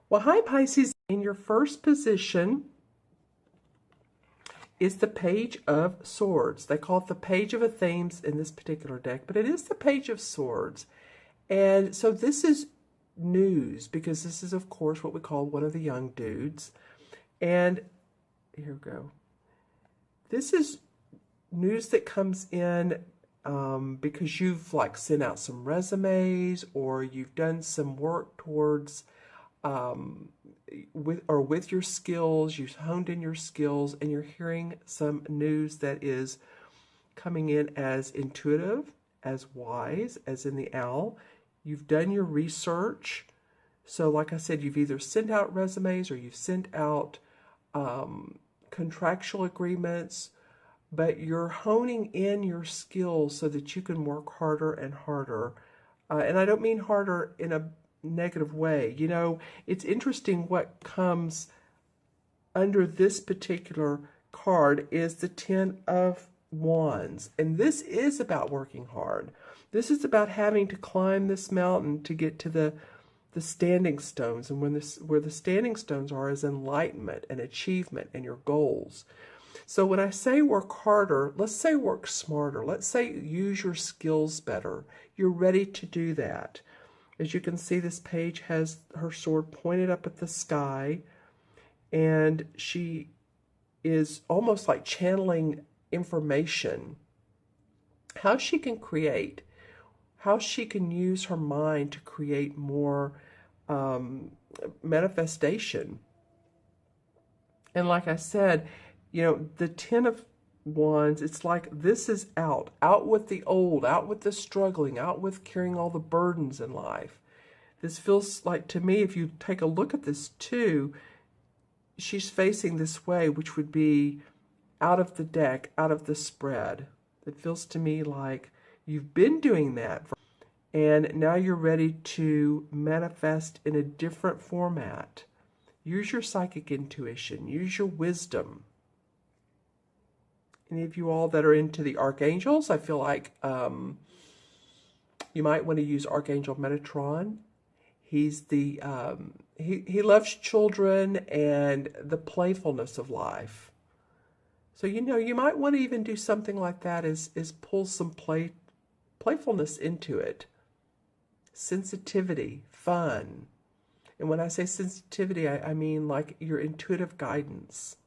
Well, hi, Pisces. In your first position is the Page of Swords. They call it the Page of Athenes in this particular deck, but it is the Page of Swords. And so this is news because this is, of course, what we call one of the young dudes. And here we go. This is news that comes in because you've like sent out some resumes or you've done some work towards with your skills, you've honed in your skills, and you're hearing some news that is coming in as intuitive, as wise, as in the owl. You've done your research. So like I said, you've either sent out resumes or you've sent out contractual agreements, but you're honing in your skills so that you can work harder and harder. And I don't mean harder in a negative way. You know, it's interesting what comes under this particular card is the Ten of Wands. And this is about working hard. This is about having to climb this mountain to get to the standing stones. And where the standing stones are is enlightenment and achievement and your goals. So when I say work harder, let's say work smarter. Let's say use your skills better. You're ready to do that. As you can see, this page has her sword pointed up at the sky, and she is almost like channeling information. How she can create, how she can use her mind to create more manifestation. And like I said, you know, the Ten of Wands, it's like this is out with the old, out with the struggling, out with carrying all the burdens in life. This feels like, to me, if you take a look at this too, she's facing this way, which would be out of the deck, out of the spread. It feels to me like you've been doing that, and now you're ready to manifest in a different format. Use your psychic intuition, use your wisdom. Any of you all that are into the archangels, I feel like you might want to use Archangel Metatron. He's the he loves children and the playfulness of life. So you know, you might want to even do something like that, is pull some playfulness into it. Sensitivity, fun. And when I say sensitivity, I mean like your intuitive guidance.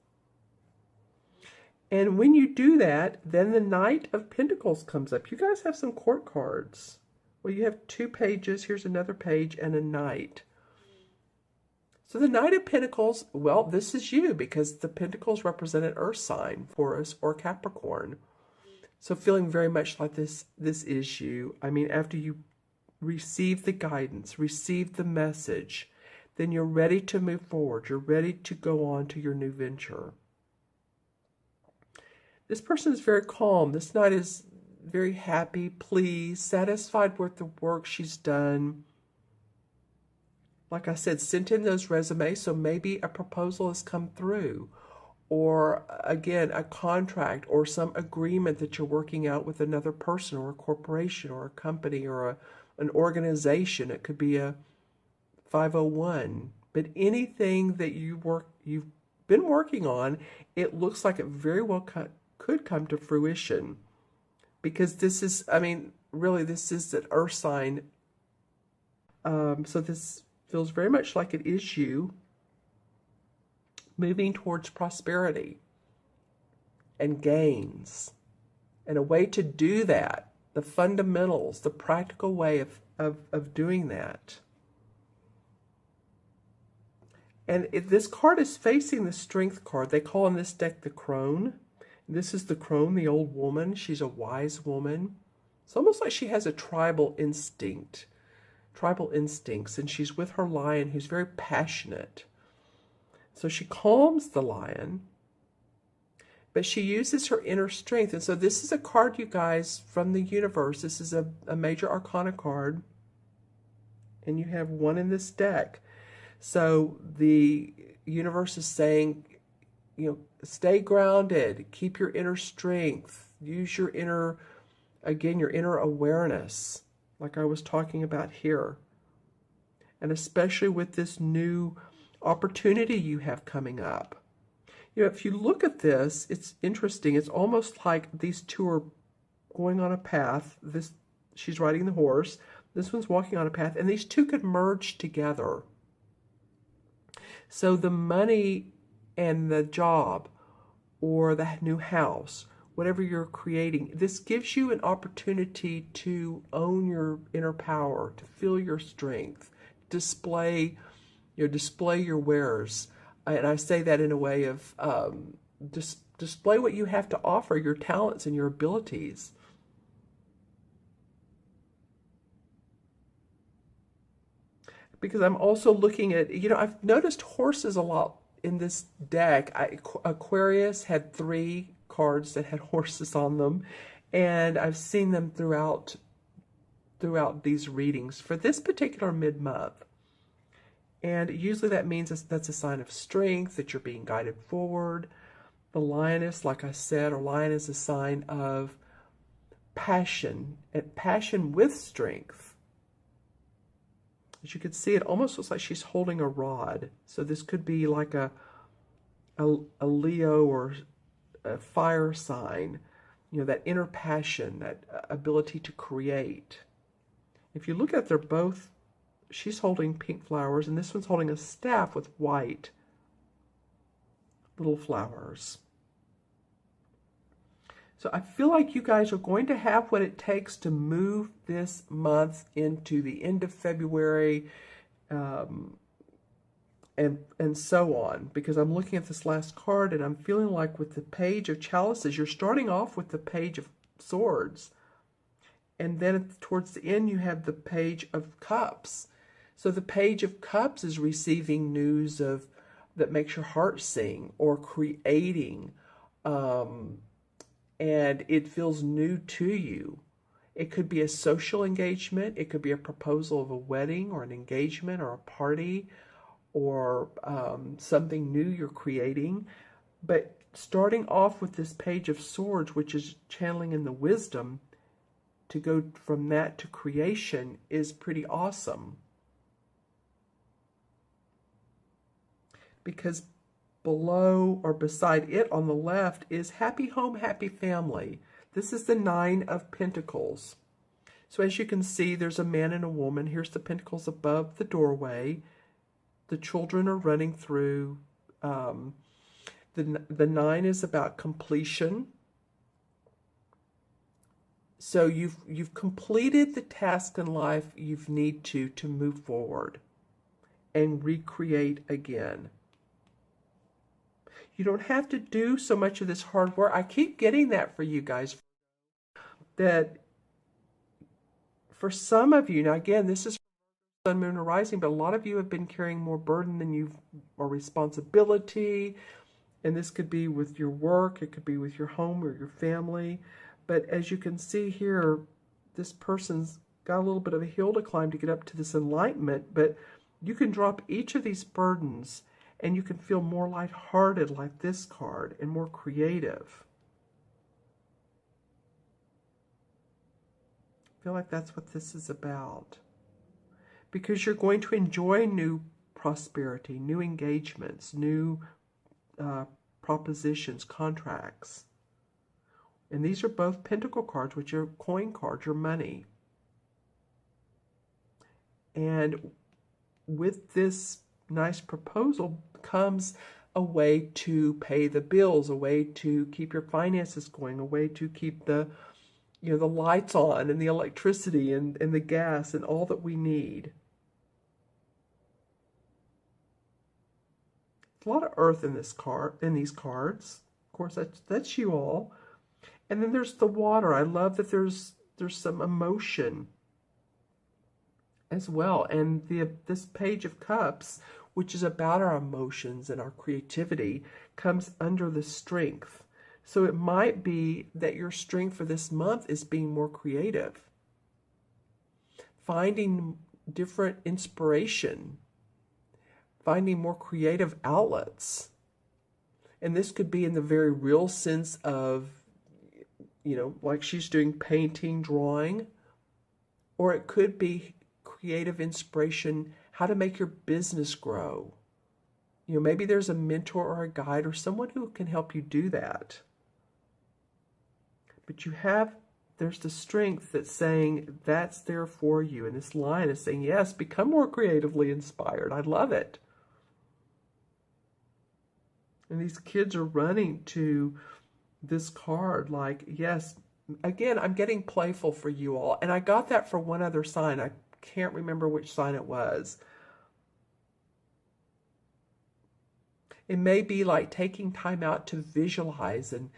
And when you do that, then the Knight of Pentacles comes up. You guys have some court cards. Well, you have two pages. Here's another page and a Knight. So the Knight of Pentacles, well, this is you because the Pentacles represent an earth sign, Taurus or Capricorn. So feeling very much like this is you. I mean, after you receive the guidance, receive the message, then you're ready to move forward. You're ready to go on to your new venture. This person is very calm. This Knight is very happy, pleased, satisfied with the work she's done. Like I said, sent in those resumes, so maybe a proposal has come through. Or, again, a contract or some agreement that you're working out with another person or a corporation or a company or an organization. It could be a 501. But anything that you've been working on, it looks like it very well could come to fruition, because this is, I mean, really, this is an earth sign. So this feels very much like it is you moving towards prosperity and gains. And a way to do that, the fundamentals, the practical way of doing that. And this card is facing the Strength card. They call in this deck the Crone. This is the crone, the old woman. She's a wise woman. It's almost like she has a tribal instincts, and she's with her lion, who's very passionate. So she calms the lion, but she uses her inner strength. And so this is a card, you guys, from the universe. This is a major arcana card, and you have one in this deck. So the universe is saying, you know, stay grounded, keep your inner strength, use your inner, again, your inner awareness, like I was talking about here. And especially with this new opportunity you have coming up. You know, if you look at this, it's interesting. It's almost like these two are going on a path. She's riding the horse. This one's walking on a path, and these two could merge together. So the money and the job or the new house, whatever you're creating, this gives you an opportunity to own your inner power, to feel your strength, display your wares. And I say that in a way of display what you have to offer, your talents and your abilities. Because I'm also looking at, I've noticed horses a lot in this deck. Aquarius had 3 cards that had horses on them, and I've seen them throughout these readings for this particular mid-month. And usually that means that's a sign of strength, that you're being guided forward. The lioness, like I said, or lion is a sign of passion, and passion with strength. As you can see, it almost looks like she's holding a rod. So this could be like a Leo or a fire sign, that inner passion, that ability to create. If you look at it, they're both, she's holding pink flowers, and this one's holding a staff with white little flowers. So I feel like you guys are going to have what it takes to move this month into the end of February, and so on. Because I'm looking at this last card, and I'm feeling like with the Page of Chalices, you're starting off with the Page of Swords. And then towards the end, you have the Page of Cups. So the Page of Cups is receiving news that makes your heart sing, or creating, and it feels new to you. It could be a social engagement. It could be a proposal of a wedding or an engagement or a party, or something new you're creating. But starting off with this Page of Swords, which is channeling in the wisdom, to go from that to creation is pretty awesome. Because below or beside it on the left is happy home, happy family. This is the 9 of Pentacles. So as you can see, there's a man and a woman. Here's the Pentacles above the doorway. The children are running through. The 9 is about completion. So you've completed the task in life you need to move forward and recreate again. You don't have to do so much of this hard work. I keep getting that for you guys. That for some of you, now again, this is Sun, Moon, or Rising, but a lot of you have been carrying more burden than you've, or responsibility. And this could be with your work, it could be with your home or your family. But as you can see here, this person's got a little bit of a hill to climb to get up to this enlightenment, but you can drop each of these burdens and you can feel more lighthearted like this card, and more creative. I feel like that's what this is about. Because you're going to enjoy new prosperity, new engagements, new propositions, contracts. And these are both Pentacle cards, which are coin cards, your money. And with this nice proposal comes a way to pay the bills, a way to keep your finances going, a way to keep the lights on and the electricity and the gas and all that we need. A lot of earth in this card, in these cards. Of course, that's you all. And then there's the water. I love that there's some emotion as well. And this Page of Cups, which is about our emotions and our creativity, comes under the strength. So it might be that your strength for this month is being more creative, finding different inspiration, finding more creative outlets. And this could be in the very real sense of, like she's doing painting, drawing, or it could be creative inspiration, how to make your business grow, You know, maybe there's a mentor or a guide or someone who can help you do that. But there's the strength that's saying that's there for you. And this line is saying, yes, become more creatively inspired. I love it. And these kids are running to this card like, yes, again, I'm getting playful for you all. And I got that for one other sign. I can't remember which sign it was. It may be like taking time out to visualize and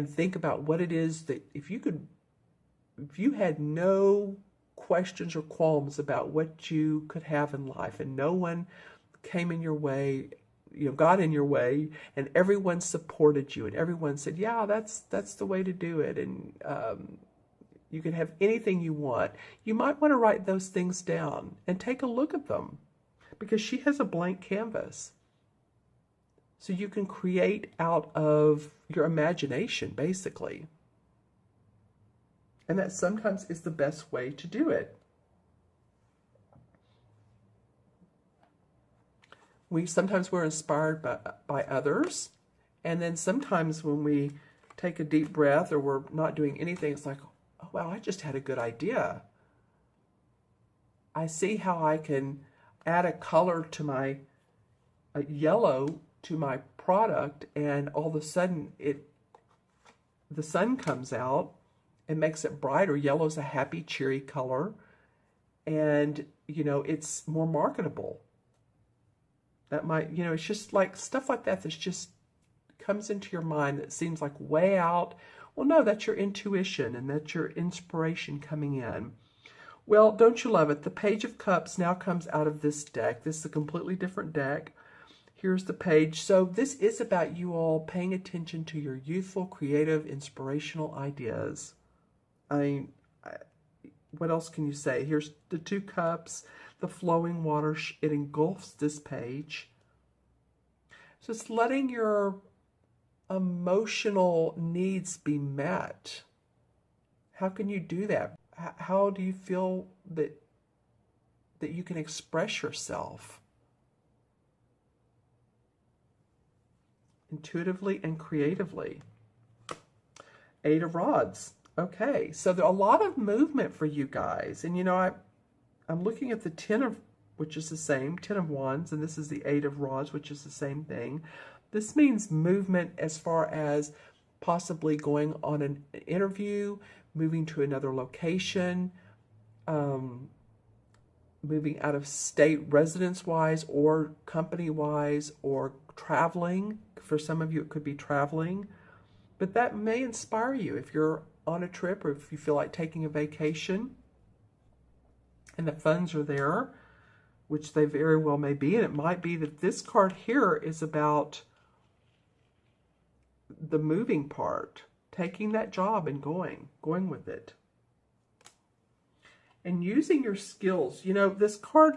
think about what it is that if you had no questions or qualms about what you could have in life and no one came in your way, got in your way, and everyone supported you and everyone said, yeah, that's the way to do it. And you can have anything you want. You might want to write those things down and take a look at them because she has a blank canvas. So you can create out of your imagination, basically. And that sometimes is the best way to do it. Sometimes we're inspired by others. And then sometimes when we take a deep breath or we're not doing anything, it's like, oh, wow, I just had a good idea. I see how I can add a color to a yellow to my product, and all of a sudden the sun comes out and makes it brighter. Yellow's a happy, cheery color, and it's more marketable. That might, it's just like stuff like that just comes into your mind that seems like way out. Well, no, that's your intuition and that's your inspiration coming in. Well, don't you love it? The Page of Cups now comes out of this deck. This is a completely different deck. Here's the page. So this is about you all paying attention to your youthful, creative, inspirational ideas. I mean, what else can you say? Here's the 2 cups, the flowing water. It engulfs this page. So it's letting your emotional needs be met. How can you do that? How do you feel that you can express yourself intuitively and creatively? 8 of Rods. Okay, so there's a lot of movement for you guys. And I'm looking at the 10 of, which is the same, 10 of Wands, and this is the 8 of Rods, which is the same thing. This means movement as far as possibly going on an interview, moving to another location, moving out of state residence-wise or company-wise, or traveling. For some of you, it could be traveling. But that may inspire you if you're on a trip or if you feel like taking a vacation and the funds are there, which they very well may be. And it might be that this card here is about the moving part, taking that job and going with it. And using your skills. This card,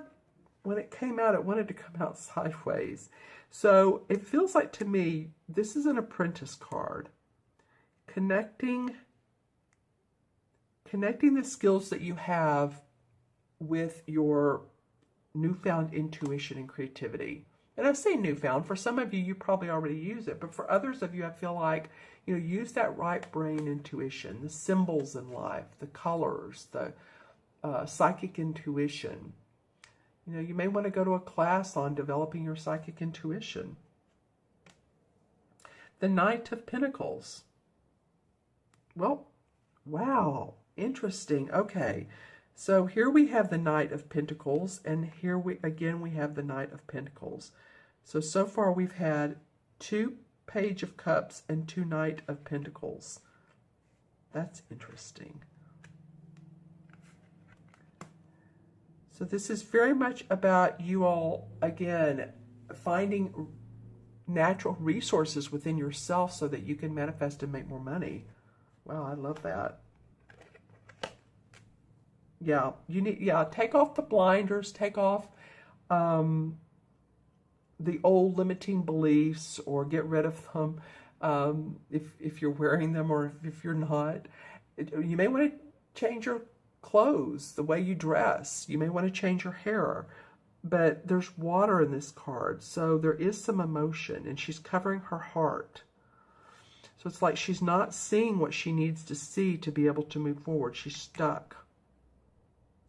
when it came out, it wanted to come out sideways. So it feels like to me, this is an apprentice card. Connecting the skills that you have with your newfound intuition and creativity. And I say newfound, for some of you, you probably already use it. But for others of you, I feel like, use that right brain intuition, the symbols in life, the colors, the psychic intuition. You may want to go to a class on developing your psychic intuition. The Knight of Pentacles. Well, wow, interesting. Okay, so here we have the Knight of Pentacles, and here we have the Knight of Pentacles. So far we've had 2 Page of Cups and 2 Knight of Pentacles. That's interesting. So this is very much about you all, again, finding natural resources within yourself so that you can manifest and make more money. Wow, I love that. Yeah, take off the blinders, take off the old limiting beliefs, or get rid of them if you're wearing them, or if you're not. You may want to change your clothes, the way you dress. You may want to change your hair. but there's water in this card, so there is some emotion, and she's covering her heart. So it's like she's not seeing what she needs to see to be able to move forward. She's stuck.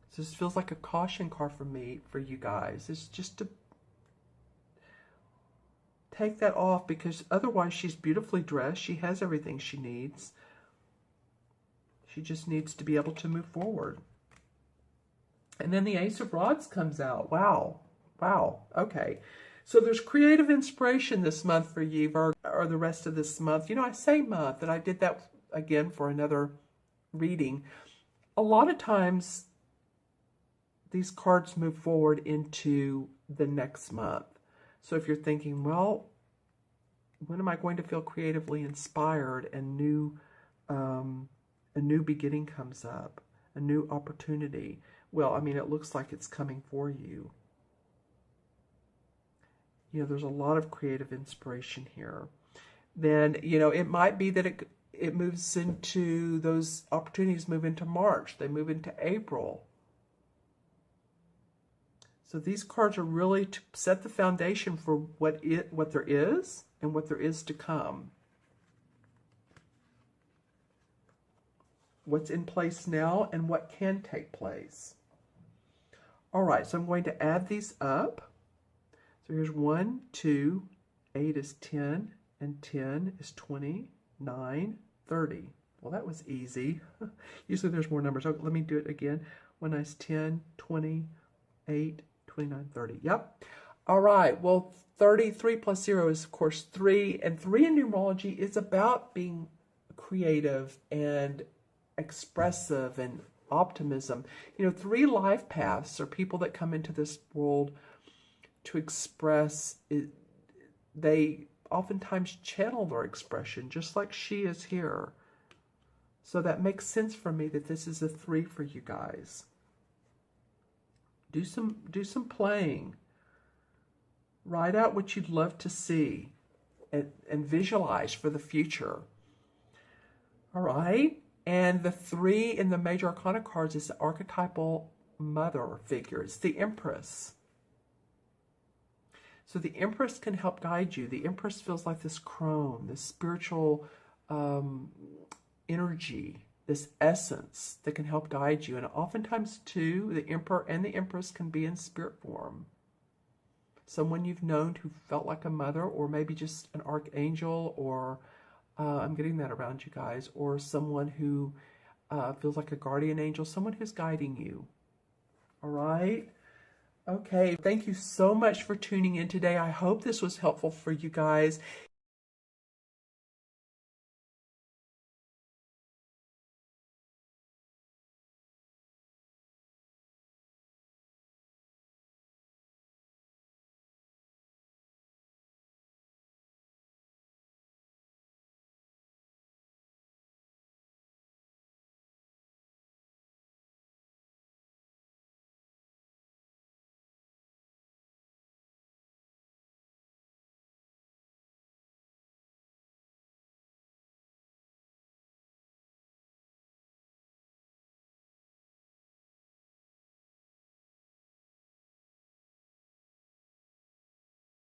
So this feels like a caution card for me, for you guys. It's just to take that off, because otherwise she's beautifully dressed. She has everything she needs. She just needs to be able to move forward. And then the Ace of Rods comes out. Wow. Wow. Okay. So there's creative inspiration this month for you, or the rest of this month. You know, I say month, and I did that again for another reading. A lot of times these cards move forward into the next month. So if you're thinking, well, when am I going to feel creatively inspired, and a new beginning comes up, a new opportunity? Well, I mean, it looks like it's coming for you. You know, there's a lot of creative inspiration here. Then, you know, it might be that it moves into, those opportunities move into March. They move into April. So these cards are really to set the foundation for what there is and what there is to come. What's in place now and what can take place. All right, so I'm going to add these up. So here's 1, 2, 8 is 10, and 10 is 20, 9, 30. Well, that was easy. Usually there's more numbers. Oh, let me do it again. 1 is 10, 20, 8, 29, 30. Yep. All right. Well, 33 plus 0 is, of course, 3. And 3 in numerology is about being creative and expressive and optimism. You know, 3 life paths are people that come into this world to express. They oftentimes channel their expression, just like she is here. So that makes sense for me that this is a 3 for you guys. Do some playing. Write out what you'd love to see and visualize for the future. All right? And the 3 in the major arcana cards is the archetypal mother figure. It's the Empress. So the Empress can help guide you. The Empress feels like this crone, this spiritual energy, this essence that can help guide you. And oftentimes, too, the Emperor and the Empress can be in spirit form. Someone you've known who felt like a mother, or maybe just an archangel, or I'm getting that around you guys, or someone who feels like a guardian angel, someone who's guiding you. All right? Okay, thank you so much for tuning in today. I hope this was helpful for you guys.